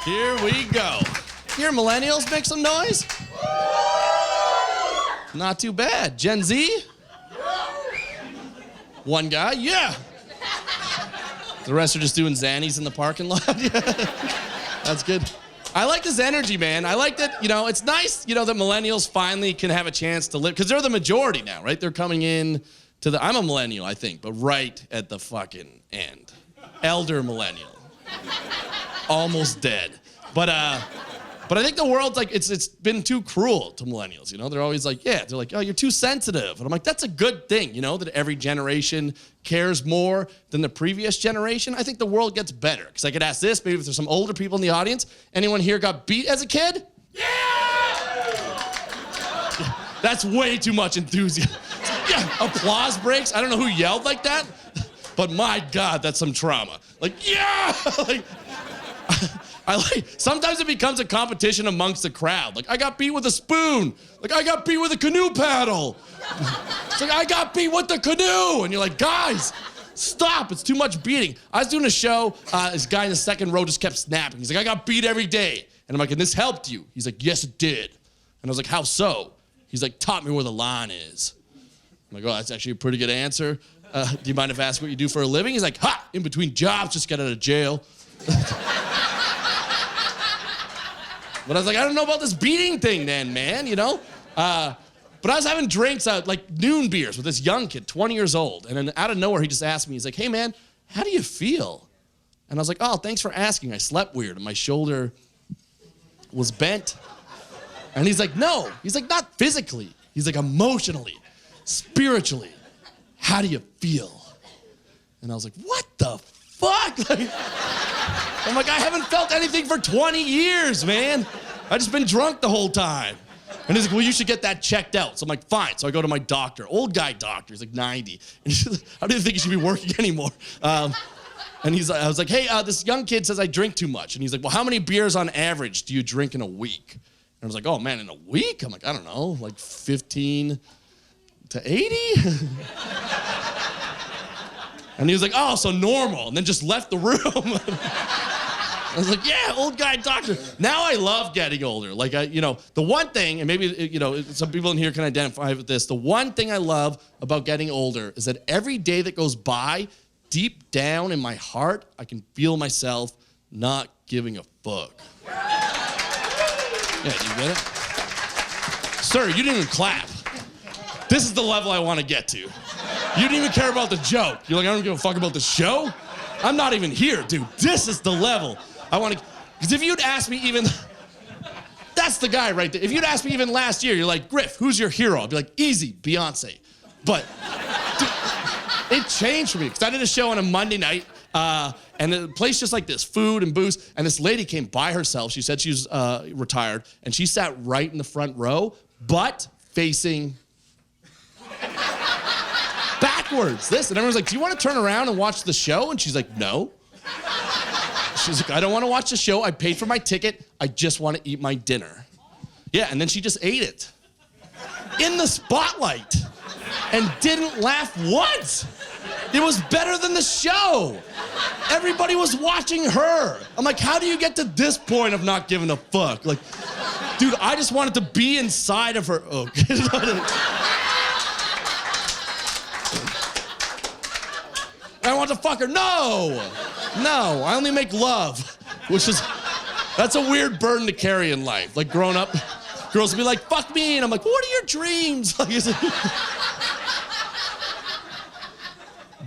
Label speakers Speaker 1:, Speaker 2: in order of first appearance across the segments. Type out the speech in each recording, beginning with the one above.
Speaker 1: Here we go. Here, millennials, make some noise. Not too bad. Gen Z? One guy? Yeah. The rest are just doing Xannies in the parking lot? Yeah. That's good. I like this energy, man. I like that, it's nice, that millennials finally can have a chance to live, because they're the majority now, right? They're coming in to I'm a millennial, I think, but right at the fucking end. Elder millennial. Almost dead. But I think the world's like, it's been too cruel to millennials, They're always like, they're like, oh, you're too sensitive. And I'm like, that's a good thing, that every generation cares more than the previous generation. I think the world gets better. Because I could ask this, maybe if there's some older people in the audience, anyone here got beat as a kid? Yeah! That's way too much enthusiasm. Yeah, applause breaks. I don't know who yelled like that, but my God, that's some trauma. Like, yeah! Sometimes it becomes a competition amongst the crowd. Like, I got beat with a spoon. Like, I got beat with a canoe paddle. It's like, I got beat with the canoe. And you're like, guys, stop. It's too much beating. I was doing a show. This guy in the second row just kept snapping. He's like, I got beat every day. And I'm like, and this helped you? He's like, yes, it did. And I was like, how so? He's like, taught me where the line is. I'm like, oh, that's actually a pretty good answer. Do you mind if I ask what you do for a living? He's like, ha, in between jobs, just got out of jail. But I was like, I don't know about this beating thing then, man, But I was having drinks, like noon beers with this young kid, 20 years old. And then out of nowhere, he just asked me, he's like, hey, man, how do you feel? And I was like, oh, thanks for asking. I slept weird and my shoulder was bent. And he's like, no. He's like, not physically. He's like, emotionally, spiritually. How do you feel? And I was like, what the fuck? I'm like, I haven't felt anything for 20 years, man. I've just been drunk the whole time. And he's like, well, you should get that checked out. So I'm like, fine. So I go to my doctor, old guy doctor. He's like 90. And he's like, I don't think he should be working anymore. And I was like, hey, this young kid says I drink too much. And he's like, well, how many beers on average do you drink in a week? And I was like, oh, man, in a week? I'm like, I don't know, like 15 to 80? And he was like, oh, so normal. And then just left the room. I was like, yeah, old guy doctor. Now I love getting older. Like, the one thing, and maybe, some people in here can identify with this, the one thing I love about getting older is that every day that goes by, deep down in my heart, I can feel myself not giving a fuck. Yeah, you get it? Sir, you didn't even clap. This is the level I want to get to. You didn't even care about the joke. You're like, I don't give a fuck about the show? I'm not even here, dude. This is the level. I want to, because if you'd asked me even, that's the guy right there. If you'd asked me even last year, you're like, Griff, who's your hero? I'd be like, easy, Beyonce. But dude, it changed for me, because I did a show on a Monday night, and the place just like this, food and booze, and this lady came by herself. She said she was retired, and she sat right in the front row, but facing backwards. And everyone's like, do you want to turn around and watch the show? And she's like, no. She's like, I don't want to watch the show. I paid for my ticket. I just want to eat my dinner. Yeah, and then she just ate it in the spotlight and didn't laugh once. It was better than the show. Everybody was watching her. I'm like, how do you get to this point of not giving a fuck? Like, dude, I just wanted to be inside of her. Oh, I want to fuck her. No, I only make love, that's a weird burden to carry in life. Like growing up, girls would be like, fuck me. And I'm like, what are your dreams?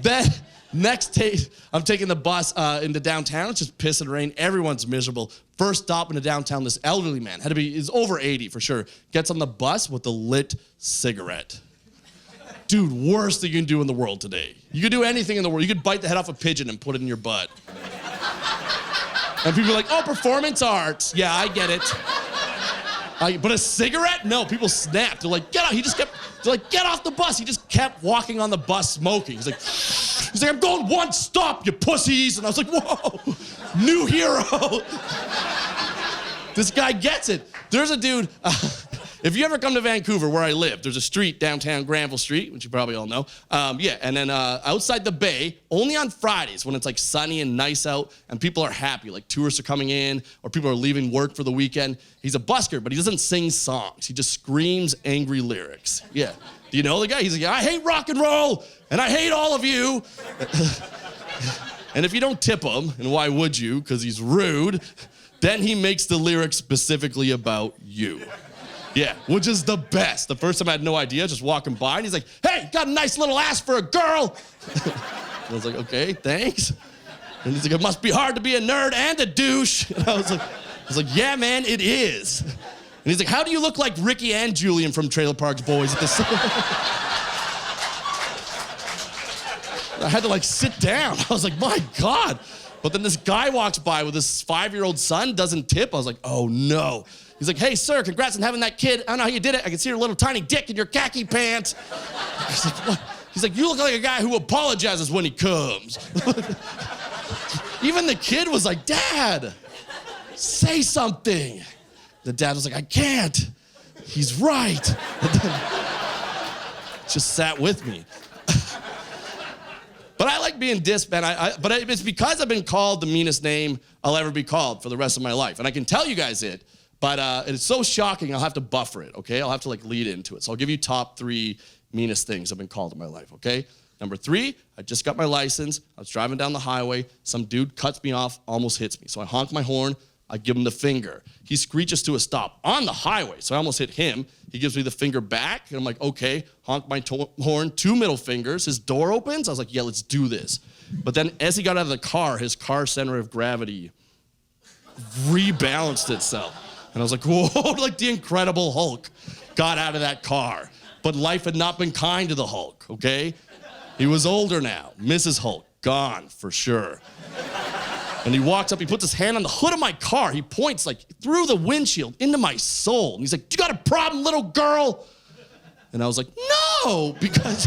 Speaker 1: Then next day, I'm taking the bus into downtown. It's just piss and rain. Everyone's miserable. First stop into downtown, this elderly man, is over 80 for sure, gets on the bus with a lit cigarette. Dude, worst thing you can do in the world today. You could do anything in the world. You could bite the head off a pigeon and put it in your butt. And people are like, oh, performance art. Yeah, I get it. But a cigarette? No, people snapped. They're like, get out. They're like, get off the bus. He just kept walking on the bus smoking. He's like, I'm going one stop, you pussies. And I was like, whoa, new hero. This guy gets it. There's a dude, if you ever come to Vancouver, where I live, there's a street downtown, Greenhalgh Street, which you probably all know. And then outside the bay, only on Fridays when it's like sunny and nice out and people are happy, like tourists are coming in or people are leaving work for the weekend. He's a busker, but he doesn't sing songs. He just screams angry lyrics. Yeah. Do you know the guy? He's like, I hate rock and roll and I hate all of you. And if you don't tip him, and why would you? Because he's rude, then he makes the lyrics specifically about you. Yeah, which is the best. The first time I had no idea, just walking by, and he's like, hey, got a nice little ass for a girl. I was like, okay, thanks. And he's like, it must be hard to be a nerd and a douche. And I was like, yeah, man, it is. And he's like, how do you look like Ricky and Julian from Trailer Park Boys at the same I had to like sit down. I was like, my God. But then this guy walks by with his 5-year-old son, doesn't tip. I was like, oh no. He's like, hey sir, congrats on having that kid. I don't know how you did it. I can see your little tiny dick in your khaki pants. I was like, what? He's like, you look like a guy who apologizes when he comes. Even the kid was like, Dad, say something. The dad was like, I can't. He's right. Just sat with me. But I like being dissed, man. But it's because I've been called the meanest name I'll ever be called for the rest of my life. And I can tell you guys it, but it's so shocking I'll have to buffer it, okay? I'll have to like lead into it. So I'll give you top 3 meanest things I've been called in my life, okay? Number 3, I just got my license. I was driving down the highway. Some dude cuts me off, almost hits me. So I honk my horn. I give him the finger. He screeches to a stop on the highway, so I almost hit him. He gives me the finger back, and I'm like, okay, honk my horn, 2 middle fingers. His door opens. I was like, yeah, let's do this. But then as he got out of the car, his car center of gravity rebalanced itself. And I was like, whoa, like the Incredible Hulk got out of that car. But life had not been kind to the Hulk, okay? He was older now. Mrs. Hulk, gone for sure. And he walks up, he puts his hand on the hood of my car. He points like through the windshield into my soul. And he's like, you got a problem, little girl? And I was like, no, because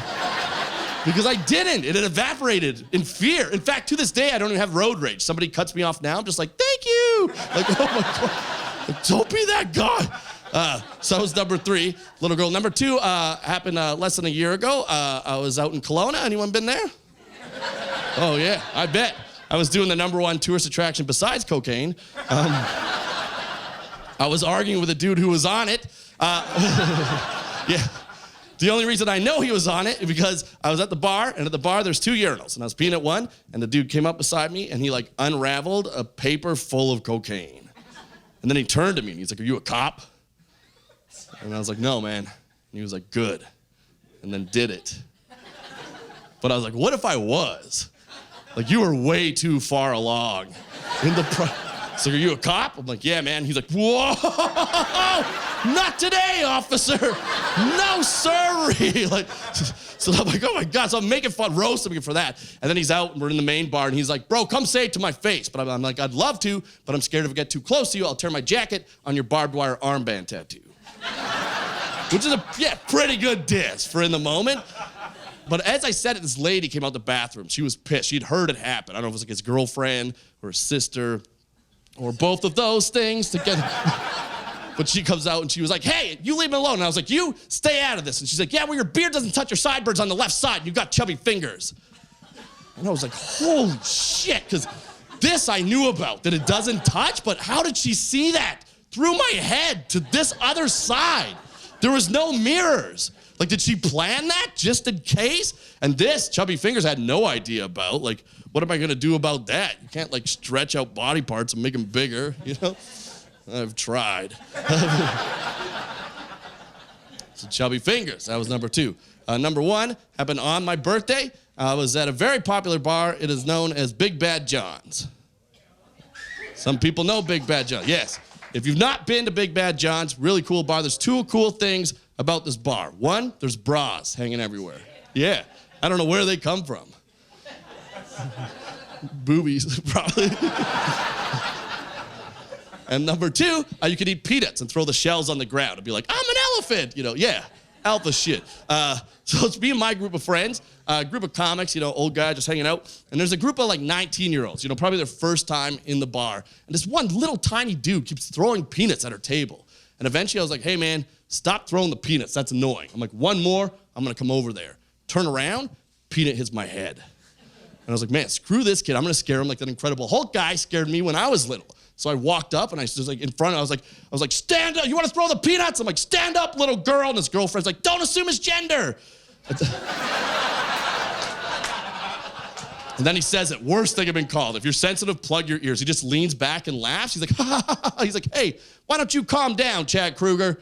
Speaker 1: I didn't. It had evaporated in fear. In fact, to this day, I don't even have road rage. Somebody cuts me off now, I'm just like, thank you. Like, oh my God, like, don't be that guy. So that was number 3, little girl. Number 2 happened less than a year ago. I was out in Kelowna. Anyone been there? Oh yeah, I bet. I was doing the #1 tourist attraction besides cocaine. I was arguing with a dude who was on it. Yeah. The only reason I know he was on it is because I was at the bar, and at the bar there's 2 urinals, and I was peeing at one, and the dude came up beside me, and he like unraveled a paper full of cocaine. And then he turned to me, and he's like, are you a cop? And I was like, no, man. And he was like, good. And then did it. But I was like, what if I was? Like, you were way too far along in the So are you a cop? I'm like, yeah, man. He's like, whoa, not today, officer. No, sirree. Like, so I'm like, oh my God. So I'm making fun, roasting him for that. And then he's out, and we're in the main bar, and he's like, bro, come say it to my face. But I'm like, I'd love to, but I'm scared if I get too close to you, I'll tear my jacket on your barbed wire armband tattoo. Which is a, pretty good diss for in the moment. But as I said it, this lady came out the bathroom. She was pissed. She'd heard it happen. I don't know if it was like his girlfriend or his sister or both of those things together. But she comes out and she was like, hey, you leave me alone. And I was like, you stay out of this. And she's like, yeah, well, your beard doesn't touch your sideburns on the left side. And you've got chubby fingers. And I was like, holy shit. Because this I knew about, that it doesn't touch. But how did she see that? Through my head to this other side. There was no mirrors. Like, did she plan that just in case? And this, chubby fingers, I had no idea about. Like, what am I gonna do about that? You can't like stretch out body parts and make them bigger, you know? I've tried. So chubby fingers, that was number 2. Number 1 happened on my birthday. I was at a very popular bar. It is known as Big Bad John's. Some people know Big Bad John's, yes. If you've not been to Big Bad John's, really cool bar. There's 2 cool things about this bar. 1, there's bras hanging everywhere. Yeah, I don't know where they come from. Boobies, probably. And number 2, you could eat peanuts and throw the shells on the ground and be like, I'm an elephant, you know, yeah, alpha shit. So it's me and my group of friends, a group of comics, you know, old guys just hanging out. And there's a group of like 19-year-olds, you know, probably their first time in the bar. And this one little tiny dude keeps throwing peanuts at our table. And eventually I was like, hey man, stop throwing the peanuts. That's annoying. I'm like, one more, I'm gonna come over there. Turn around, peanut hits my head. And I was like, man, screw this kid. I'm gonna scare him like that Incredible Hulk guy scared me when I was little. So I walked up and I was like in front, I was like, stand up, you wanna throw the peanuts? I'm like, stand up, little girl. And his girlfriend's like, don't assume his gender. And then he says it, worst thing I've been called. If you're sensitive, plug your ears. He just leans back and laughs. He's like, ha, ha, ha, ha. He's like, hey, why don't you calm down, Chad Kroeger?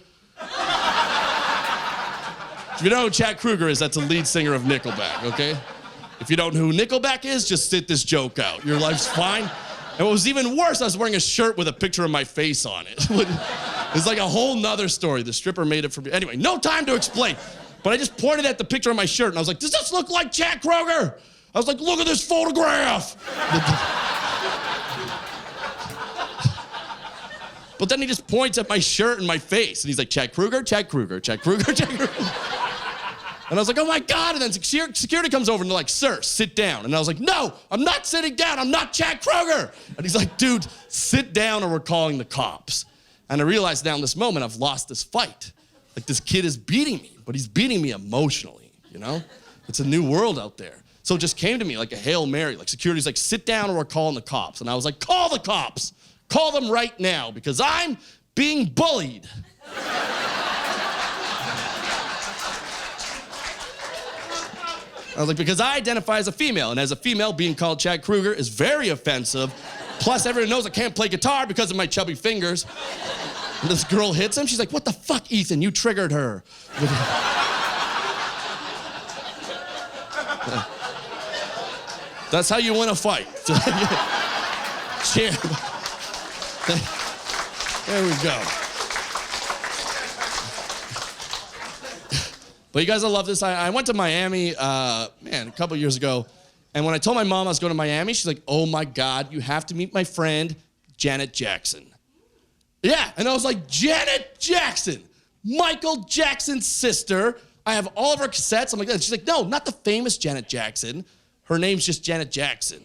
Speaker 1: If you know who Chad Kroeger is, that's the lead singer of Nickelback, okay? If you don't know who Nickelback is, just sit this joke out. Your life's fine. And what was even worse, I was wearing a shirt with a picture of my face on it. It's like a whole nother story. The stripper made it for me. Anyway, no time to explain. But I just pointed at the picture of my shirt and I was like, does this look like Chad Kroeger? I was like, look at this photograph. But then he just points at my shirt and my face and he's like, Chad Kroeger, Chad Kroeger, Chad Kroeger, Chad Kroeger. And I was like, oh my God. And then security comes over and they're like, sir, sit down. And I was like, no, I'm not sitting down. I'm not Chad Kroeger. And he's like, dude, sit down or we're calling the cops. And I realized now in this moment, I've lost this fight. Like this kid is beating me, but he's beating me emotionally, you know? It's a new world out there. So it just came to me like a Hail Mary. Like security's like, sit down or we're calling the cops. And I was like, call the cops. Call them right now because I'm being bullied. I was like, because I identify as a female, and as a female, being called Chad Kroeger is very offensive. Plus, everyone knows I can't play guitar because of my chubby fingers. And this girl hits him. She's like, what the fuck, Ethan? You triggered her. That's how you win a fight. Champ. There we go. But you guys will love this. I went to Miami, a couple years ago. And when I told my mom I was going to Miami, she's like, oh my God, you have to meet my friend, Janet Jackson. Yeah, and I was like, Janet Jackson, Michael Jackson's sister. I have all of her cassettes. I'm like, she's like, no, not the famous Janet Jackson. Her name's just Janet Jackson.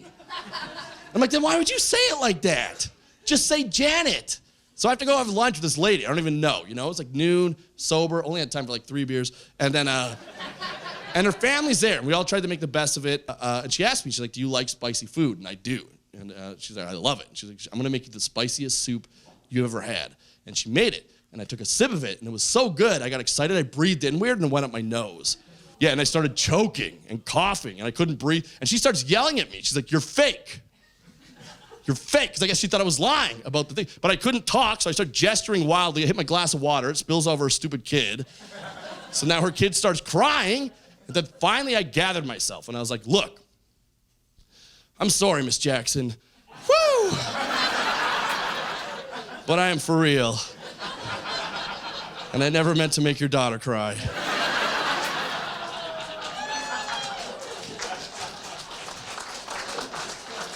Speaker 1: I'm like, then why would you say it like that? Just say Janet. So I have to go have lunch with this lady. I don't even know, you know? It's like noon, sober, only had time for like 3 beers. And then, and her family's there. And we all tried to make the best of it. And she asked me, she's like, do you like spicy food? And I do. And she's like, I love it. And she's like, I'm gonna make you the spiciest soup you ever had. And she made it. And I took a sip of it, and it was so good, I got excited, I breathed in weird, and it went up my nose. Yeah, and I started choking and coughing, and I couldn't breathe. And she starts yelling at me. She's like, you're fake. You're fake. Because I guess she thought I was lying about the thing. But I couldn't talk, so I started gesturing wildly. I hit my glass of water. It spills over her stupid kid. So now her kid starts crying. And then finally I gathered myself, and I was like, look, I'm sorry, Miss Jackson. Woo! But I am for real. And I never meant to make your daughter cry.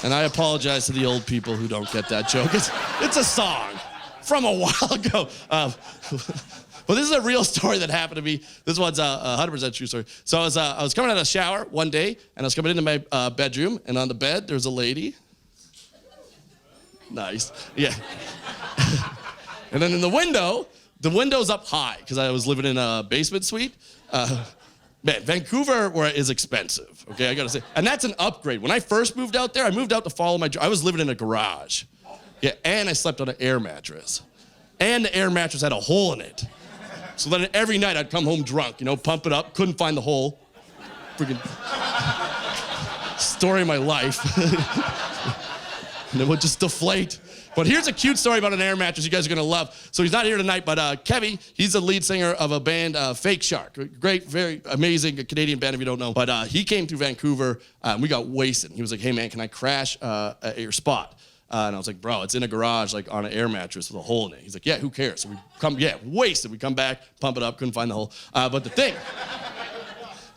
Speaker 1: And I apologize to the old people who don't get that joke. It's a song from a while ago. But this is a real story that happened to me. This one's a 100% true story. So I was coming out of the shower one day, and I was coming into my bedroom, and on the bed, there's a lady. Nice, yeah. And then in the window's up high, because I was living in a basement suite. Man, Vancouver is expensive, okay, I gotta say. And that's an upgrade. When I first moved out there, I moved out to follow my dream. I was living in a garage. Yeah, and I slept on an air mattress. And the air mattress had a hole in it. So then every night I'd come home drunk, you know, pump it up, couldn't find the hole. Freaking story of my life. And it would just deflate. But here's a cute story about an air mattress you guys are gonna love. So he's not here tonight, but Kevvy, he's the lead singer of a band, Fake Shark. Great, very amazing Canadian band if you don't know. But he came through Vancouver, and we got wasted. He was like, hey man, can I crash at your spot? And I was like, bro, it's in a garage, like on an air mattress with a hole in it. He's like, yeah, who cares? So we come, wasted. We come back, pump it up, couldn't find the hole. But the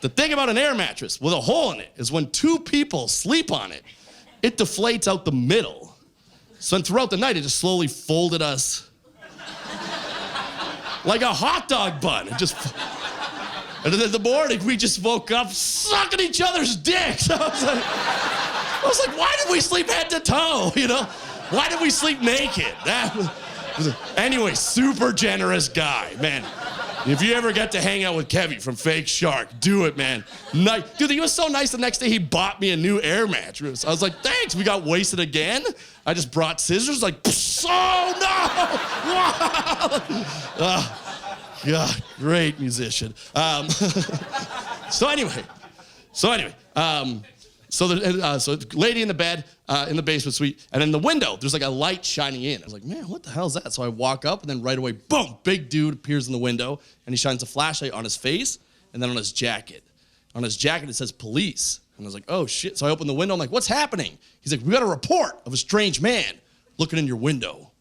Speaker 1: thing about an air mattress with a hole in it is when 2 people sleep on it, it deflates out the middle. So then throughout the night, it just slowly folded us like a hot dog bun. And then in the morning, we just woke up sucking each other's dicks. I was like, why did we sleep head to toe, you know? Why did we sleep naked? Anyway, super generous guy, man. If you ever get to hang out with Kevvy from Fake Shark, do it, man. Dude, he was so nice. The next day, he bought me a new air mattress. I was like, thanks. We got wasted again. I just brought scissors, like, oh, no! God, great musician. So anyway, lady in the bed in the basement suite, and in the window, there's like a light shining in. I was like, man, what the hell is that? So I walk up, and then right away, boom, big dude appears in the window, and he shines a flashlight on his face, and then on his jacket. On his jacket, it says police. And I was like, oh, shit. So I open the window. I'm like, what's happening? He's like, we got a report of a strange man looking in your window.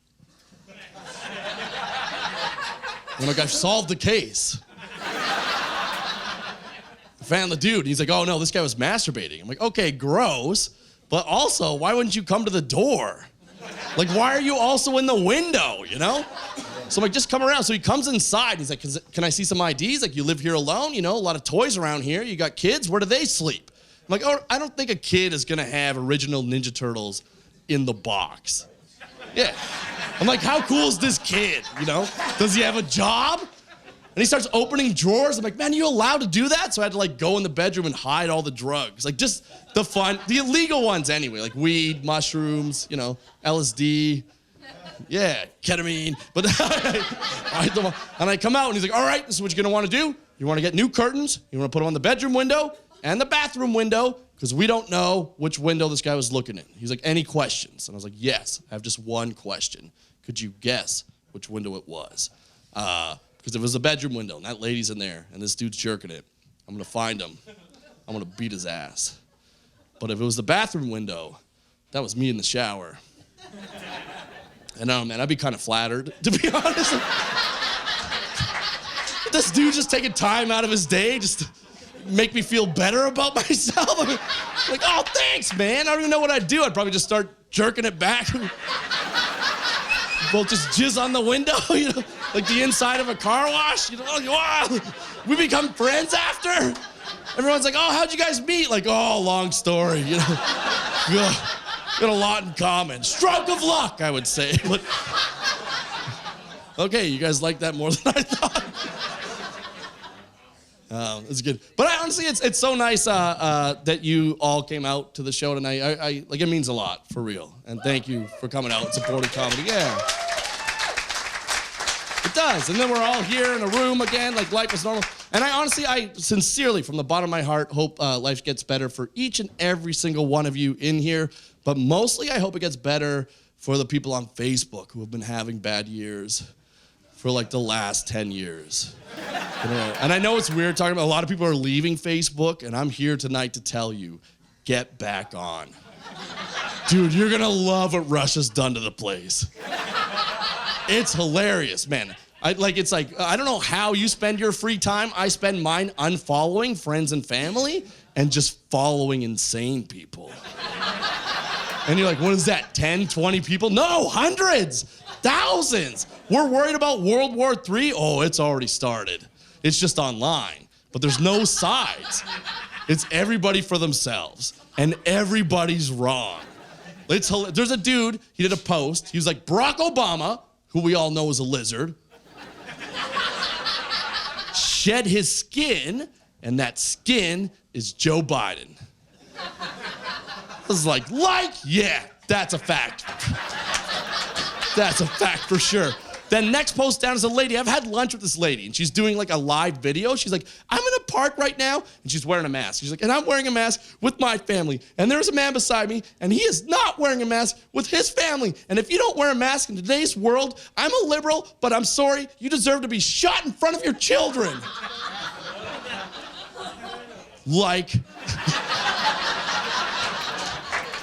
Speaker 1: I'm like, I've solved the case. I found the dude. He's like, oh, no, this guy was masturbating. I'm like, okay, gross. But also, why wouldn't you come to the door? Like, why are you also in the window, you know? So I'm like, just come around. So he comes inside. He's like, can I see some IDs? Like, you live here alone? You know, a lot of toys around here. You got kids? Where do they sleep? I'm like, oh, I don't think a kid is going to have original Ninja Turtles in the box. Yeah. I'm like, how cool is this kid, you know? Does he have a job? And he starts opening drawers. I'm like, man, are you allowed to do that? So I had to like go in the bedroom and hide all the drugs. Like just the fun, the illegal ones anyway, like weed, mushrooms, you know, LSD, yeah, ketamine. But and I come out and he's like, all right, this is what you're gonna wanna do. You wanna get new curtains, you wanna put them on the bedroom window and the bathroom window, because we don't know which window this guy was looking in. He's like, any questions? And I was like, yes, I have just one question. Could you guess which window it was? Because if it was a bedroom window and that lady's in there and this dude's jerking it, I'm gonna find him. I'm gonna beat his ass. But if it was the bathroom window, that was me in the shower. And man, I'd be kind of flattered, to be honest. This dude just taking time out of his day just to make me feel better about myself. I'm like, oh, thanks, man. I don't even know what I'd do. I'd probably just start jerking it back. Both just jizz on the window, you know, like the inside of a car wash. You know, like, wow, we become friends after. Everyone's like, oh, how'd you guys meet? Like, oh, long story, you know. Got a lot in common. Stroke of luck, I would say. But okay, you guys like that more than I thought. It's good. But honestly, it's so nice that you all came out to the show tonight. I like, it means a lot, for real. And thank you for coming out and supporting comedy. Yeah. It does. And then we're all here in a room again, like life is normal. And I sincerely, from the bottom of my heart, hope life gets better for each and every single one of you in here. But mostly, I hope it gets better for the people on Facebook who have been having bad years for like the last 10 years. You know? And I know it's weird talking about a lot of people are leaving Facebook, and I'm here tonight to tell you, get back on. Dude, you're gonna love what Russia's done to the place. It's hilarious, man. I don't know how you spend your free time. I spend mine unfollowing friends and family and just following insane people. And you're like, what is that, 10, 20 people? No, hundreds, thousands. We're worried about World War III. Oh, it's already started. It's just online, but there's no sides. It's everybody for themselves, and everybody's wrong. There's a dude, he did a post. He was like, Barack Obama, who we all know is a lizard, shed his skin, and that skin is Joe Biden. I was like, yeah, that's a fact. That's a fact for sure. Then next post down is a lady. I've had lunch with this lady, and she's doing like a live video. She's like, I'm in a park right now, and she's wearing a mask. She's like, and I'm wearing a mask with my family. And there's a man beside me, and he is not wearing a mask with his family. And if you don't wear a mask in today's world, I'm a liberal, but I'm sorry, you deserve to be shot in front of your children. Like,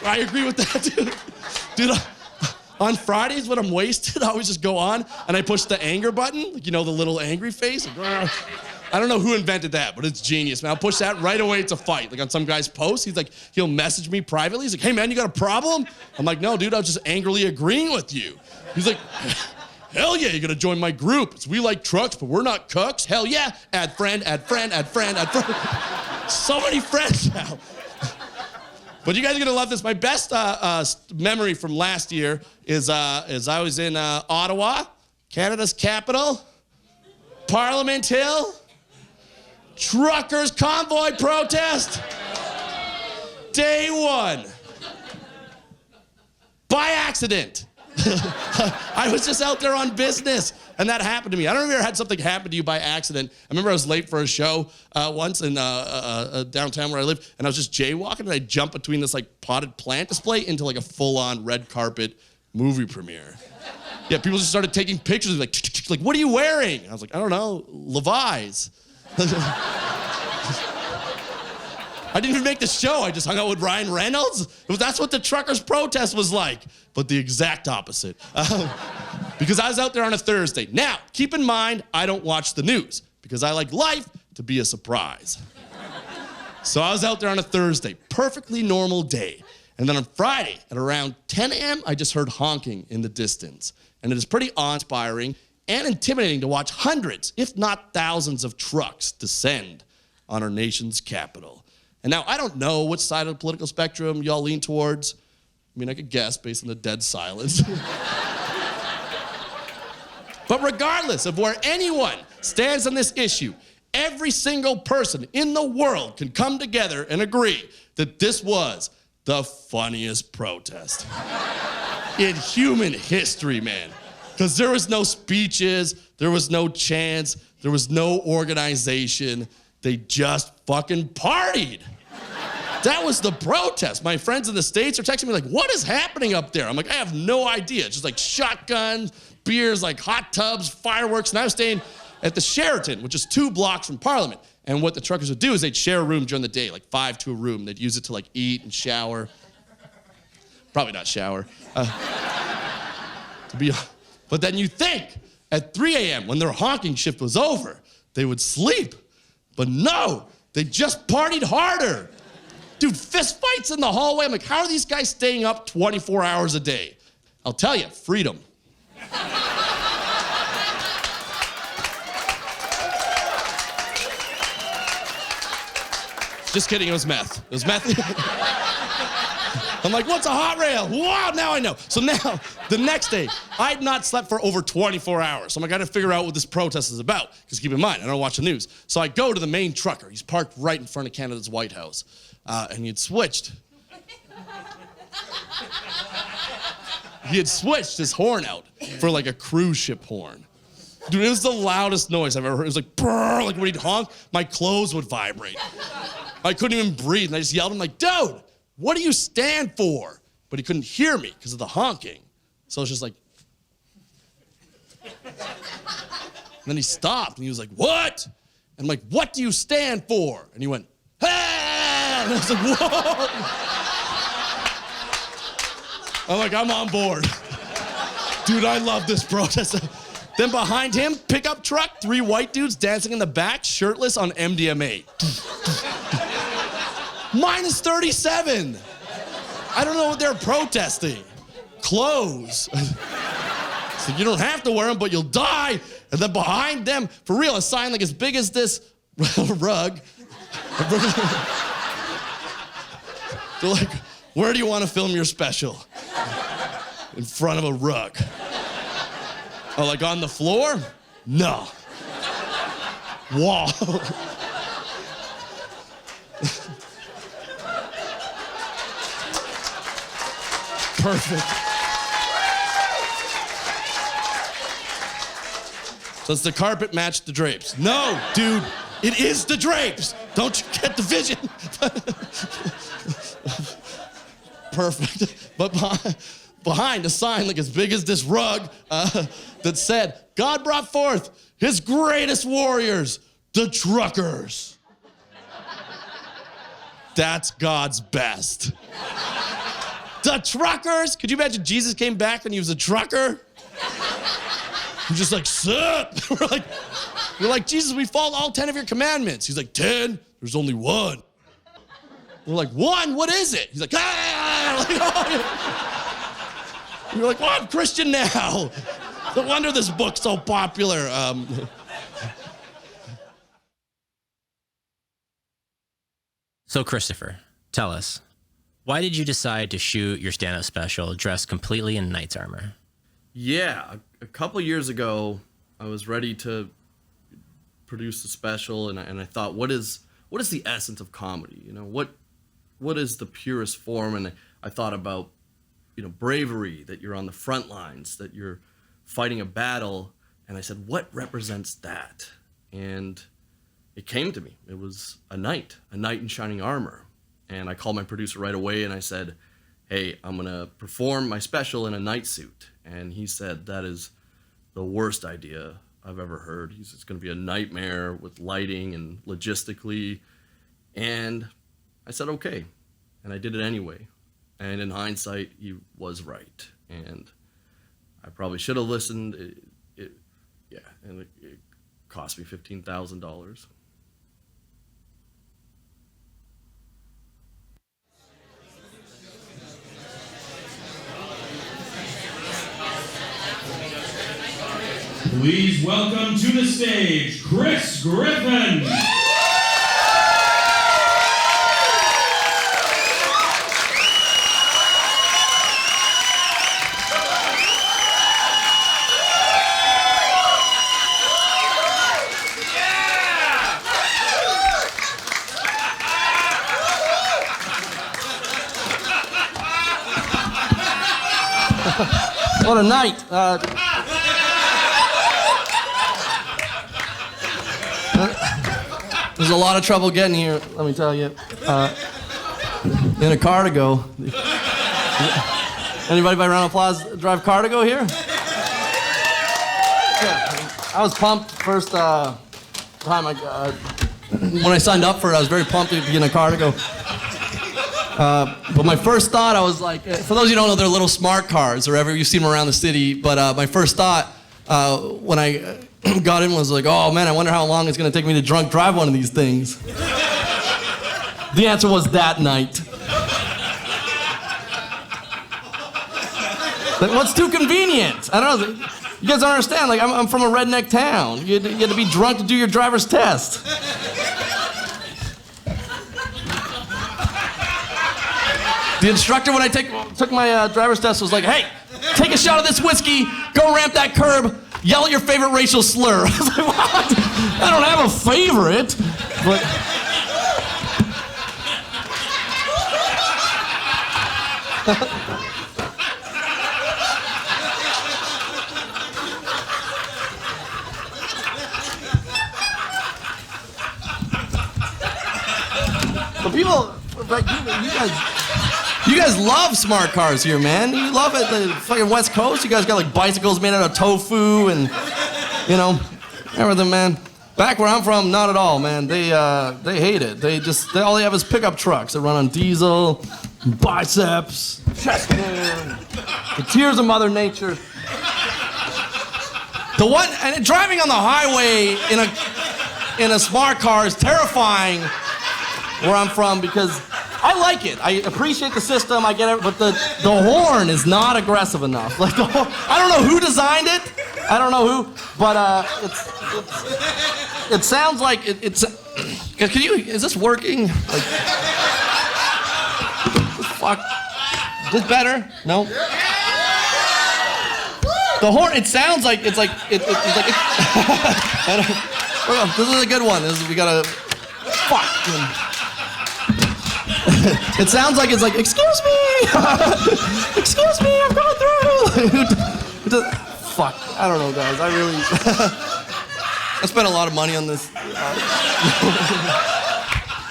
Speaker 1: I agree with that, dude. Dude, on Fridays when I'm wasted, I always just go on and I push the anger button, like, you know, the little angry face. Like, I don't know who invented that, but it's genius, man. I'll push that right away, it's a fight. Like on some guy's post, he'll message me privately. He's like, hey man, you got a problem? I'm like, no, dude, I was just angrily agreeing with you. He's like, hell yeah, you're gonna join my group. It's we like trucks, but we're not cooks. Hell yeah, add friend, add friend, add friend, add friend. So many friends now. But you guys are gonna love this. My best memory from last year is I was in Ottawa, Canada's capital. Parliament Hill, truckers convoy protest, day one. By accident. I was just out there on business, and that happened to me. I don't know if you ever had something happen to you by accident. I remember I was late for a show once in downtown where I live, and I was just jaywalking, and I jumped between this like potted plant display into like a full-on red carpet movie premiere. Yeah, people just started taking pictures, like, what are you wearing? I was like, I don't know, Levi's. I didn't even make the show. I just hung out with Ryan Reynolds. That's what the truckers' protest was like, but the exact opposite. Because I was out there on a Thursday. Now, keep in mind, I don't watch the news because I like life to be a surprise. So I was out there on a Thursday, perfectly normal day. And then on Friday at around 10 a.m., I just heard honking in the distance. And it is pretty awe-inspiring and intimidating to watch hundreds, if not thousands of trucks descend on our nation's capital. And now, I don't know which side of the political spectrum y'all lean towards. I mean, I could guess based on the dead silence. But regardless of where anyone stands on this issue, every single person in the world can come together and agree that this was the funniest protest in human history, man. Because there was no speeches, there was no chants, there was no organization. They just fucking partied. That was the protest. My friends in the States are texting me like, what is happening up there? I'm like, I have no idea. It's just like shotguns, beers, like hot tubs, fireworks. And I was staying at the Sheraton, which is 2 blocks from Parliament. And what the truckers would do is they'd share a room during the day, like 5 to a room. They'd use it to like eat and shower. Probably not shower. But then you think at 3 a.m. when their honking shift was over, they would sleep. But no, they just partied harder. Dude, fist fights in the hallway. I'm like, how are these guys staying up 24 hours a day? I'll tell you, freedom. Just kidding, it was meth. It was meth. I'm like, what's a hot rail? Wow, now I know. So now, the next day, I'd not slept for over 24 hours. So I'm like, I gotta figure out what this protest is about. Because keep in mind, I don't watch the news. So I go to the main trucker. He's parked right in front of Canada's White House. And he had switched. He had switched his horn out for like a cruise ship horn. Dude, it was the loudest noise I've ever heard. It was like, brrr, like when he'd honk, my clothes would vibrate. I couldn't even breathe, and I just yelled, I'm like, dude, what do you stand for? But he couldn't hear me because of the honking. So it's just like, and then he stopped, and he was like, what? And I'm like, what do you stand for? And he went, hey! And I was like, whoa! I'm like, I'm on board. Dude, I love this protest. Then behind him, pickup truck, 3 white dudes dancing in the back, shirtless on MDMA. Minus 37. I don't know what they're protesting. Clothes. So you don't have to wear them, but you'll die. And then behind them, for real, a sign like as big as this rug. They're like, where do you want to film your special? In front of a rug. Oh, like on the floor? No. Wall. Perfect. Does the carpet match the drapes? No, dude, it is the drapes. Don't you get the vision? Perfect. But behind a sign like as big as this rug that said, God brought forth his greatest warriors, the truckers. That's God's best. The truckers? Could you imagine Jesus came back when he was a trucker? He's just like, sup? We're like, Jesus, we followed all 10 of your commandments. He's like, 10? There's only 1. We're like, 1? What is it? He's like, ah! You're like, well, I'm Christian now. No wonder this book's so popular.
Speaker 2: So, Christopher, tell us, why did you decide to shoot your stand-up special dressed completely in knight's armor?
Speaker 3: Yeah, a couple years ago, I was ready to produced a special, and I thought, what is the essence of comedy? You know, what is the purest form? And I thought about, you know, bravery, that you're on the front lines, that you're fighting a battle, and I said, what represents that? And it came to me. It was a knight in shining armor. And I called my producer right away and I said, hey, I'm gonna perform my special in a knight suit. And he said, that is the worst idea I've ever heard. It's gonna be a nightmare with lighting and logistically. And I said, okay. And I did it anyway. And in hindsight, he was right. And I probably should have listened. It cost me $15,000.
Speaker 4: Please welcome to the stage, Griffin.
Speaker 3: What a night. There's a lot of trouble getting here, let me tell you. In a car to go. Anybody by round of applause drive car to go here? Yeah. I was pumped first time when I signed up for it, I was very pumped to be in a car to go. But my first thought, I was like, for those of you who don't know, they're little smart cars, or ever you've seen them around the city, but my first thought when I got in was like, oh man, I wonder how long it's gonna take me to drunk drive one of these things. The answer was that night. Like, what's too convenient? I don't know. You guys don't understand. Like, I'm from a redneck town. You had to be drunk to do your driver's test. The instructor, when I took my driver's test, was like, hey, take a shot of this whiskey, go ramp that curb, yell at your favorite racial slur. I was like, what? I don't have a favorite. But the people, like, you guys love smart cars here, man. You love it. The fucking West Coast, you guys got like bicycles made out of tofu and, you know, everything, man. Back where I'm from, not at all, man. They hate it. All they have is pickup trucks that run on diesel, biceps, chest hair, the tears of Mother Nature. And driving on the highway in a smart car is terrifying where I'm from, because I like it. I appreciate the system. I get it, but the horn is not aggressive enough. Like I don't know who designed it. I don't know who, but it sounds like it's. Is this working? Like, fuck. Is this better? No. The horn. It sounds like it's like it's like. This is a good one. We gotta. Fuck. It sounds like it's like, excuse me, excuse me, I'm going through. Fuck, I don't know, guys. I spent a lot of money on this.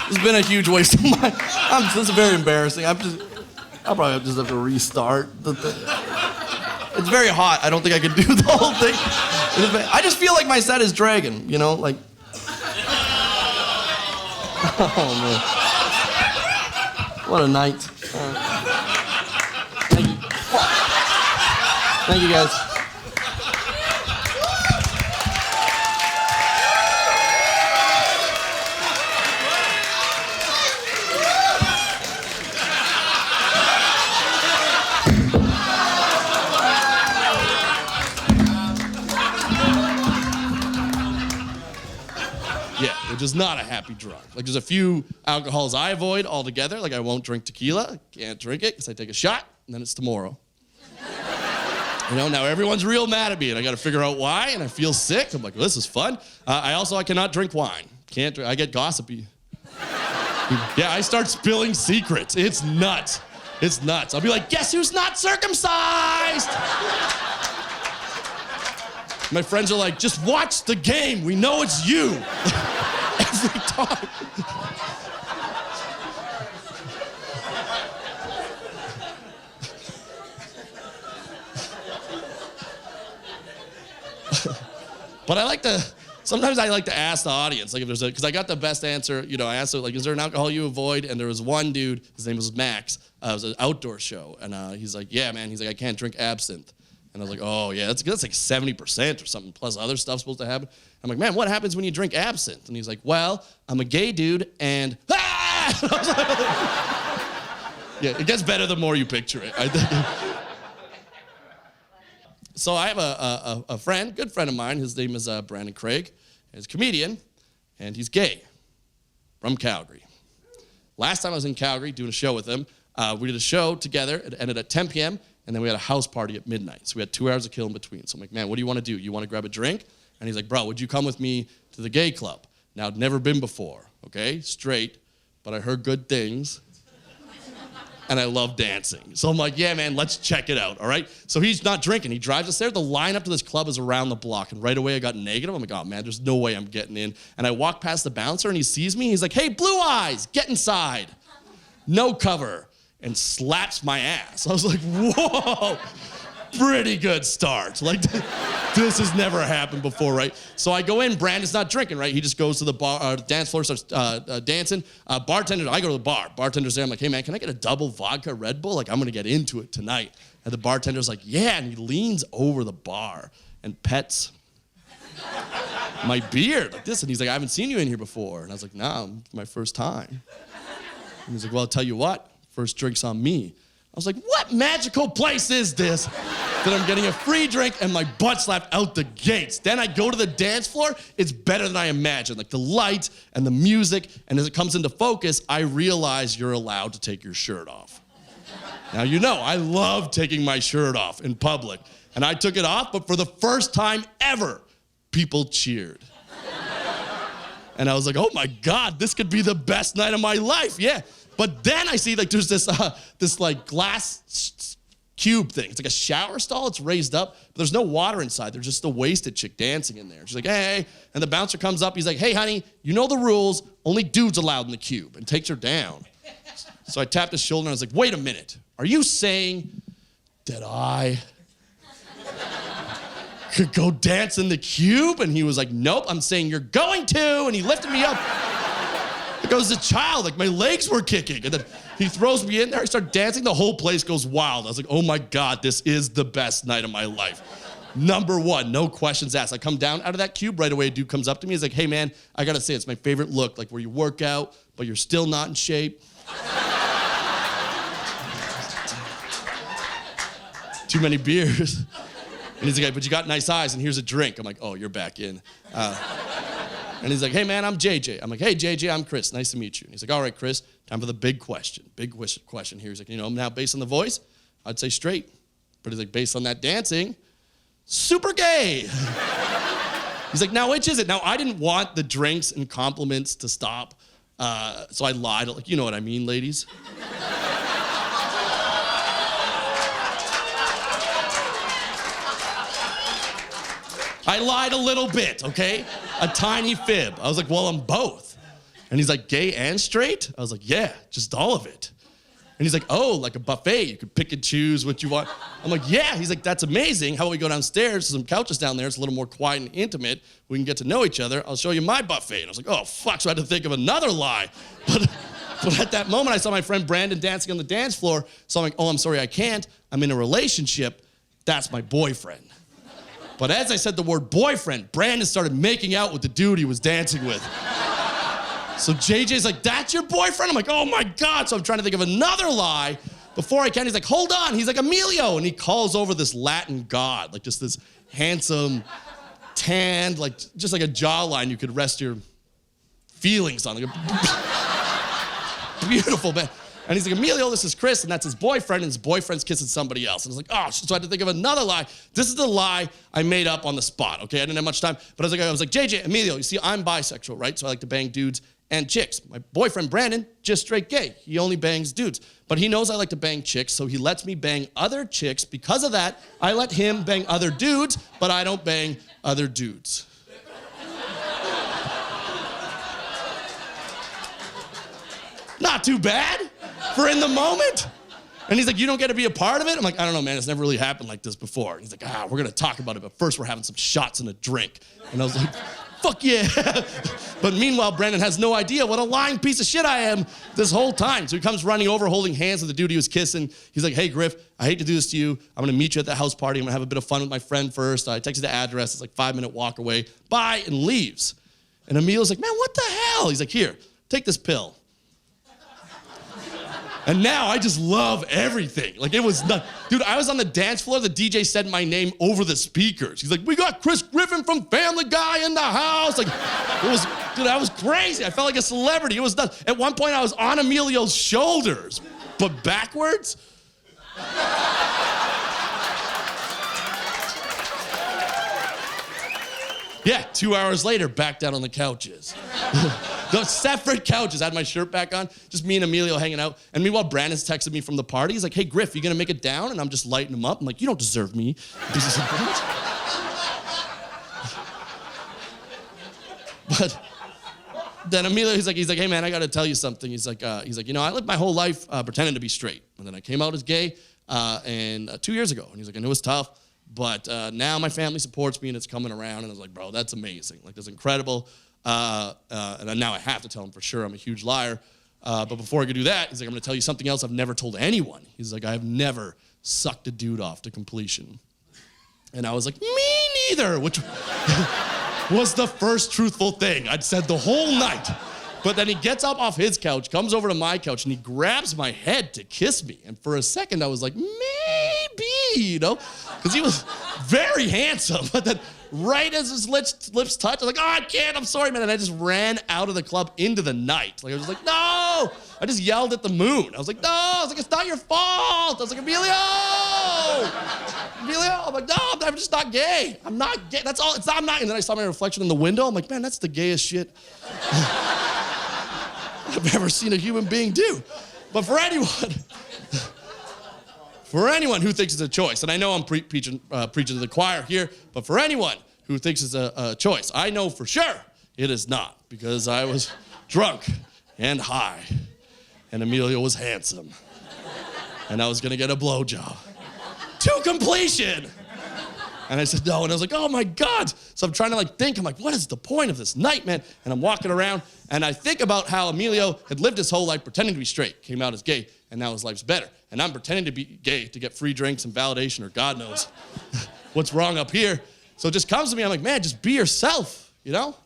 Speaker 3: It's been a huge waste of money. This is very embarrassing. I'll probably just have to restart. It's very hot. I don't think I could do the whole thing. I just feel like my set is dragging, you know, like. Oh man. What a night. Thank you. Thank you, guys.
Speaker 1: Yeah, which is not a happy drug. Like, there's a few alcohols I avoid altogether. Like, I won't drink tequila. Can't drink it because I take a shot, and then it's tomorrow. You know, now everyone's real mad at me, and I got to figure out why, and I feel sick. I'm like, well, this is fun. I cannot drink wine. I get gossipy. Yeah, I start spilling secrets. It's nuts. It's nuts. I'll be like, guess who's not circumcised? My friends are like, just watch the game. We know it's you. Every time. But sometimes I like to ask the audience, like if there's because I got the best answer, you know, I asked, like, is there an alcohol you avoid? And there was one dude, his name was Max. It was an outdoor show. And he's like, yeah, man. He's like, I can't drink absinthe. And I was like, oh, yeah, that's like 70% or something, plus other stuff's supposed to happen. I'm like, man, what happens when you drink absinthe? And he's like, well, I'm a gay dude, and yeah, it gets better the more you picture it, I think. So I have a friend, good friend of mine. His name is Brandon Craig. He's a comedian, and he's gay from Calgary. Last time I was in Calgary doing a show with him, we did a show together. It ended at 10 p.m., and then we had a house party at midnight. So we had 2 hours to kill in between. So I'm like, man, what do you want to do? You want to grab a drink? And he's like, bro, would you come with me to the gay club? Now, I'd never been before, okay? Straight, but I heard good things. And I love dancing. So I'm like, yeah, man, let's check it out, all right? So he's not drinking. He drives us there. The line up to this club is around the block. And right away, I got negative. I'm like, oh, man, there's no way I'm getting in. And I walk past the bouncer, and he sees me. He's like, hey, Blue Eyes, get inside. No cover. And slaps my ass. I was like, whoa, pretty good start. Like, this has never happened before, right? So I go in, Brandon's not drinking, right? He just goes to the bar, dance floor, starts dancing. Bartender, I go to the bar. Bartender's there, I'm like, hey man, can I get a double vodka Red Bull? Like, I'm gonna get into it tonight. And the bartender's like, yeah, and he leans over the bar and pets my beard like this. And he's like, I haven't seen you in here before. And I was like, nah, it's my first time. And he's like, well, I'll tell you what. First drink's on me. I was like, what magical place is this that I'm getting a free drink and my butt slapped out the gates? Then I go to the dance floor. It's better than I imagined. Like the light and the music, and as it comes into focus, I realize you're allowed to take your shirt off. Now, you know, I love taking my shirt off in public. And I took it off, but for the first time ever, people cheered. And I was like, oh my God, this could be the best night of my life, yeah. But then I see like there's this like glass cube thing. It's like a shower stall. It's raised up, but there's no water inside. There's just a wasted chick dancing in there. She's like, hey, and the bouncer comes up. He's like, hey, honey, you know the rules. Only dudes allowed in the cube, and takes her down. So I tapped his shoulder and I was like, wait a minute. Are you saying that I could go dance in the cube? And he was like, nope, I'm saying you're going to. And he lifted me up. Like I was a child, like my legs were kicking. And then he throws me in there, I start dancing, the whole place goes wild. I was like, oh my God, this is the best night of my life. Number one, no questions asked. I come down out of that cube, right away a dude comes up to me, he's like, hey man, I gotta say, it's my favorite look, like where you work out, but you're still not in shape. Too many beers. And he's like, but you got nice eyes and here's a drink. I'm like, oh, you're back in. And he's like, hey, man, I'm JJ. I'm like, hey, JJ, I'm Chris. Nice to meet you. And he's like, all right, Chris, time for the big question. Big question here. He's like, you know, now based on the voice, I'd say straight. But he's like, based on that dancing, super gay. He's like, now which is it? Now, I didn't want the drinks and compliments to stop. So I lied. Like, you know what I mean, ladies? I lied a little bit, okay? A tiny fib. I was like, well, I'm both. And he's like, gay and straight? I was like, yeah, just all of it. And he's like, oh, like a buffet. You could pick and choose what you want. I'm like, yeah. He's like, that's amazing. How about we go downstairs? There's some couches down there. It's a little more quiet and intimate. We can get to know each other. I'll show you my buffet. And I was like, oh, fuck. So I had to think of another lie. But at that moment, I saw my friend Brandon dancing on the dance floor. So I'm like, oh, I'm sorry, I can't. I'm in a relationship. That's my boyfriend. But as I said the word boyfriend, Brandon started making out with the dude he was dancing with. So JJ's like, that's your boyfriend? I'm like, oh my God. So I'm trying to think of another lie. Before I can, he's like, hold on. He's like, Emilio. And he calls over this Latin god, like just this handsome, tanned, like just like a jawline you could rest your feelings on. Like a beautiful man. And he's like, Emilio, this is Chris, and that's his boyfriend, and his boyfriend's kissing somebody else. And I was like, oh, so I had to think of another lie. This is the lie I made up on the spot, okay? I didn't have much time, but I was like, JJ, Emilio, you see, I'm bisexual, right? So I like to bang dudes and chicks. My boyfriend, Brandon, just straight gay. He only bangs dudes. But he knows I like to bang chicks, so he lets me bang other chicks. Because of that, I let him bang other dudes, but I don't bang other dudes. Not too bad for in the moment. And he's like, you don't get to be a part of it? I'm like, I don't know, man. It's never really happened like this before. And he's like, we're going to talk about it, but first we're having some shots and a drink. And I was like, fuck yeah. But meanwhile, Brandon has no idea what a lying piece of shit I am this whole time. So he comes running over, holding hands with the dude he was kissing. He's like, hey, Griff, I hate to do this to you. I'm going to meet you at the house party. I'm going to have a bit of fun with my friend first. I texted the address. It's like 5-minute walk away. Bye, and leaves. And Emilio's like, man, what the hell? He's like, here, take this pill. And now I just love everything. Like, it was not, dude, I was on the dance floor. The DJ said my name over the speakers. He's like, we got Chris Griffin from Family Guy in the house. Like, it was, dude, I was crazy. I felt like a celebrity. It was nuts. At one point, I was on Emilio's shoulders, but backwards. Yeah, 2 hours later, back down on the couches. Those separate couches. I had my shirt back on, just me and Emilio hanging out. And meanwhile, Brandon's texted me from the party. He's like, hey, Griff, you gonna make it down? And I'm just lighting him up. I'm like, you don't deserve me. He's like, what? But then Emilio, he's like, hey, man, I gotta tell you something. He's like, you know, I lived my whole life pretending to be straight. And then I came out as gay 2 years ago. And he's like, I know it's tough, but now my family supports me and it's coming around. And I was like, bro, that's amazing. Like, that's incredible. And now I have to tell him for sure I'm a huge liar. But before I could do that, he's like, I'm gonna tell you something else I've never told anyone. He's like, I've never sucked a dude off to completion. And I was like, me neither, which was the first truthful thing I'd said the whole night. But then he gets up off his couch, comes over to my couch, and he grabs my head to kiss me. And for a second, I was like, maybe, you know? Because he was very handsome. But then right as his lips touched, I was like, oh, I can't, I'm sorry, man. And I just ran out of the club into the night. Like, I was just like, no! I just yelled at the moon. I was like, no! I was like, it's not your fault! I was like, Emilio! Emilio! I'm like, no, I'm just not gay. I'm not gay. That's all. I'm not. And then I saw my reflection in the window. I'm like, man, that's the gayest shit I've ever seen a human being do. But for anyone who thinks it's a choice, and I know I'm preaching to the choir here, but for anyone who thinks it's a choice, I know for sure it is not, because I was drunk and high, and Emilio was handsome, and I was gonna get a blowjob to completion. And I said no, and I was like, oh my God. So I'm trying to think, I'm like, what is the point of this night, man? And I'm walking around, and I think about how Emilio had lived his whole life pretending to be straight, came out as gay, and now his life's better. And I'm pretending to be gay to get free drinks and validation, or God knows what's wrong up here. So it just comes to me, I'm like, man, just be yourself, you know?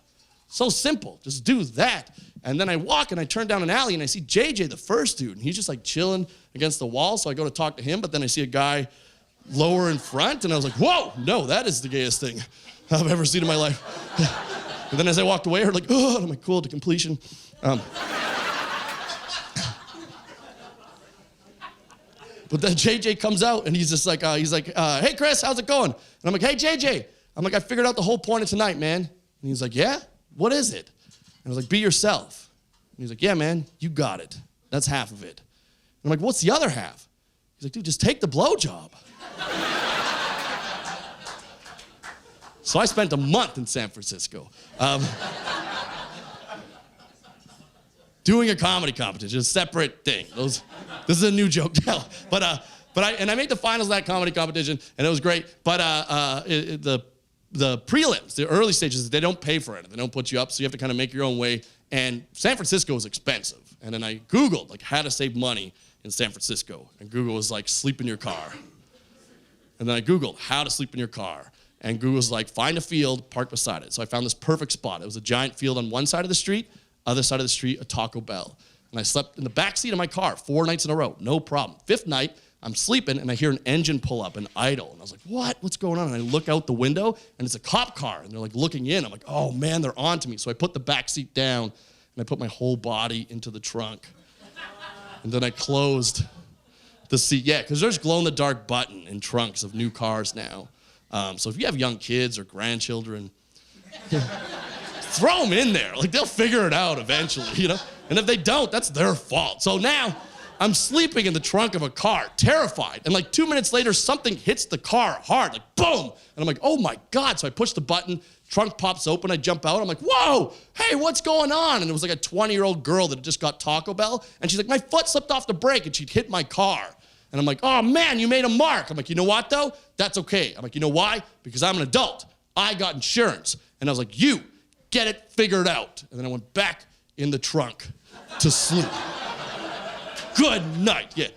Speaker 1: So simple, just do that. And then I walk and I turn down an alley and I see JJ, the first dude, and he's just chilling against the wall. So I go to talk to him, but then I see a guy lower in front, and I was like, whoa, no, that is the gayest thing I've ever seen in my life. And then as I walked away, I heard oh, and I'm like, cool, to completion. But then JJ comes out, and he's just like, hey, Chris, how's it going? And I'm like, hey, JJ. I'm like, I figured out the whole point of tonight, man. And he's like, yeah? What is it? And I was like, be yourself. And he's like, yeah, man, you got it. That's half of it. And I'm like, what's the other half? He's like, dude, just take the blowjob. So I spent a month in San Francisco doing a comedy competition, a separate thing. This is a new joke now. But I made the finals of that comedy competition, and it was great. But the prelims, the early stages, they don't pay for it. They don't put you up, so you have to kind of make your own way. And San Francisco is expensive. And then I Googled how to save money in San Francisco. And Google was sleep in your car. And then I Googled how to sleep in your car. And Google was find a field, park beside it. So I found this perfect spot. It was a giant field on one side of the street, other side of the street, a Taco Bell. And I slept in the back seat of my car 4 nights in a row, no problem. 5th night, I'm sleeping, and I hear an engine pull up and idle. And I was like, what? What's going on? And I look out the window, and it's a cop car. And they're looking in. I'm like, oh, man, they're on to me. So I put the back seat down, and I put my whole body into the trunk. And then I closed the seat. Yeah, because there's glow-in-the-dark button in trunks of new cars now. So if you have young kids or grandchildren, throw them in there. Like, they'll figure it out eventually, you know? And if they don't, that's their fault. So now I'm sleeping in the trunk of a car, terrified. And like 2 minutes later, something hits the car hard, like boom. And I'm like, oh my God. So I push the button, trunk pops open, I jump out. I'm like, whoa, hey, what's going on? And it was like a 20-year-old girl that had just got Taco Bell. And she's like, my foot slipped off the brake and she'd hit my car. And I'm like, oh man, you made a mark. I'm like, you know what though? That's okay. I'm like, you know why? Because I'm an adult. I got insurance. And I was like, you get it figured out. And then I went back in the trunk to sleep. Good night, yeah.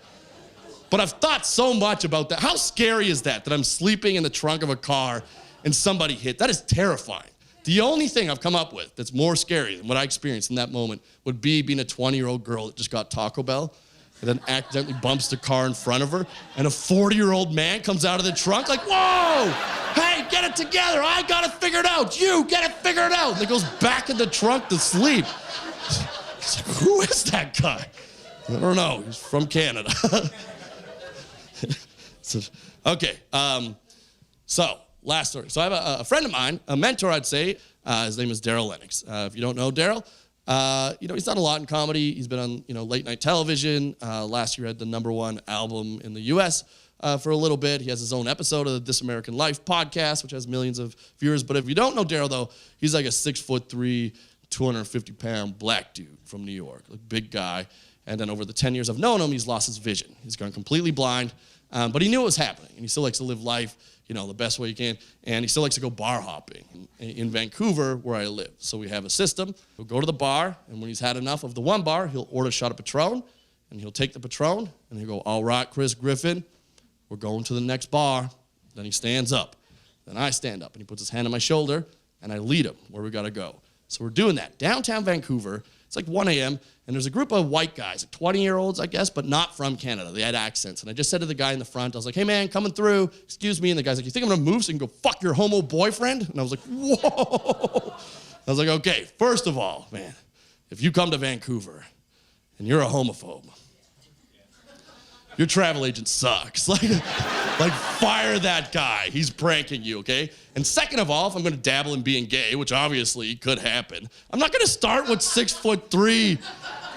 Speaker 1: But I've thought so much about that. How scary is that I'm sleeping in the trunk of a car and somebody hit? That is terrifying. The only thing I've come up with that's more scary than what I experienced in that moment would be being a 20-year-old girl that just got Taco Bell and then accidentally bumps the car in front of her, and a 40-year-old man comes out of the trunk like, whoa, hey, get it together. I got it figured out. You get it figured out. And he goes back in the trunk to sleep. It's like, who is that guy? I don't know. He's from Canada. Okay. So last story. So I have a friend of mine, a mentor, I'd say. His name is Daryl Lennox. If you don't know Daryl, he's done a lot in comedy. He's been on, late night television. Last year had the #1 album in the U.S. For a little bit. He has his own episode of the This American Life podcast, which has millions of viewers. But if you don't know Daryl, though, he's like a 6'3", 250-pound black dude from New York, like big guy. And then over the 10 years I've known him, he's lost his vision. He's gone completely blind, but he knew it was happening. And he still likes to live life, the best way he can. And he still likes to go bar hopping in Vancouver, where I live. So we have a system. He'll go to the bar, and when he's had enough of the one bar, he'll order a shot of Patron, and he'll take the Patron, and he'll go, all right, Chris Griffin, we're going to the next bar. Then he stands up. Then I stand up, and he puts his hand on my shoulder, and I lead him where we got to go. So we're doing that. Downtown Vancouver, it's like 1 a.m., and there's a group of white guys, like 20-year-olds, I guess, but not from Canada. They had accents. And I just said to the guy in the front, I was like, hey, man, coming through, excuse me. And the guy's like, you think I'm going to move so you can go fuck your homo boyfriend? And I was like, whoa. I was like, okay, first of all, man, if you come to Vancouver and you're a homophobe, your travel agent sucks. Like, fire that guy. He's pranking you, okay? And second of all, if I'm gonna dabble in being gay, which obviously could happen, I'm not gonna start with 6'3",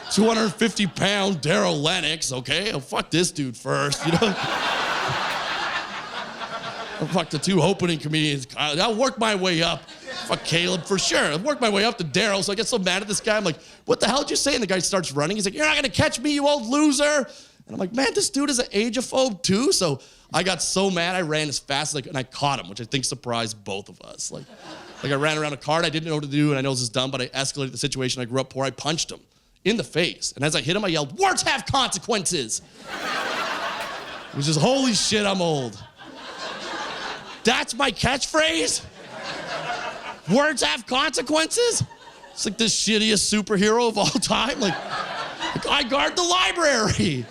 Speaker 1: 250-pound Daryl Lennox, okay? I'll fuck this dude first, I'll fuck the 2 opening comedians. I'll work my way up. Fuck Caleb for sure. I'll work my way up to Daryl, so I get so mad at this guy. I'm like, what the hell did you say? And the guy starts running. He's like, you're not gonna catch me, you old loser. And I'm like, man, this dude is an ageophobe too. So I got so mad, I ran as fast as and I caught him, which I think surprised both of us. Like I ran around a cart, I didn't know what to do, and I know this is dumb, but I escalated the situation. I grew up poor, I punched him in the face. And as I hit him, I yelled, words have consequences. It was just, holy shit, I'm old. That's my catchphrase? Words have consequences? It's like the shittiest superhero of all time. Like I guard the library.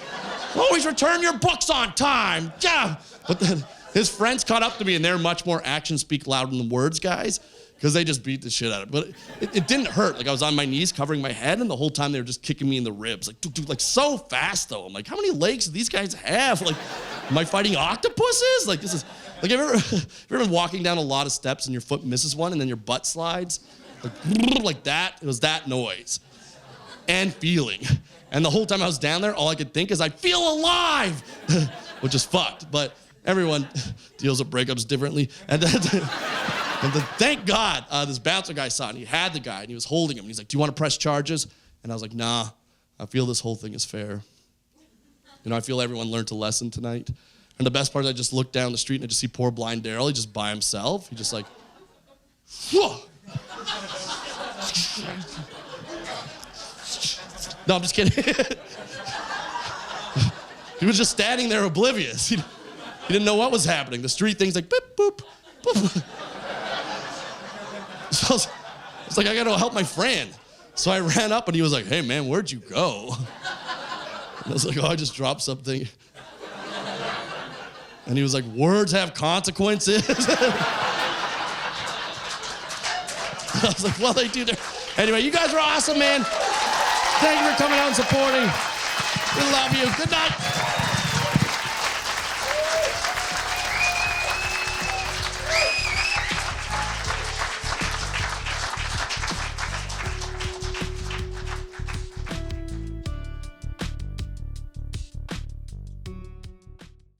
Speaker 1: Always return your books on time. Yeah. But then his friends caught up to me, and they're much more actions speak louder than words guys, because they just beat the shit out of it. But it didn't hurt. Like I was on my knees covering my head, and the whole time they were just kicking me in the ribs. Like, dude, like so fast though. I'm like, how many legs do these guys have? Like, am I fighting octopuses? Like this is, like have you ever been walking down a lot of steps and your foot misses one and then your butt slides? Like that. It was that noise. And feeling. And the whole time I was down there, all I could think is, I feel alive, which is fucked. But everyone deals with breakups differently. And then thank God, this bouncer guy saw it, and he had the guy, and he was holding him. And he's like, do you want to press charges? And I was like, nah, I feel this whole thing is fair. I feel everyone learned a lesson tonight. And the best part is I just look down the street, and I just see poor blind Daryl. He's just by himself. He just like, whoa. No, I'm just kidding. He was just standing there oblivious. He didn't know what was happening. The street thing's like, boop, boop, boop. So I was like, I gotta help my friend. So I ran up, and he was like, hey man, where'd you go? And I was like, oh, I just dropped something. And he was like, words have consequences. I was like, well, they do. Anyway, you guys are awesome, man. Thank you for coming out and supporting. We love you. Good night.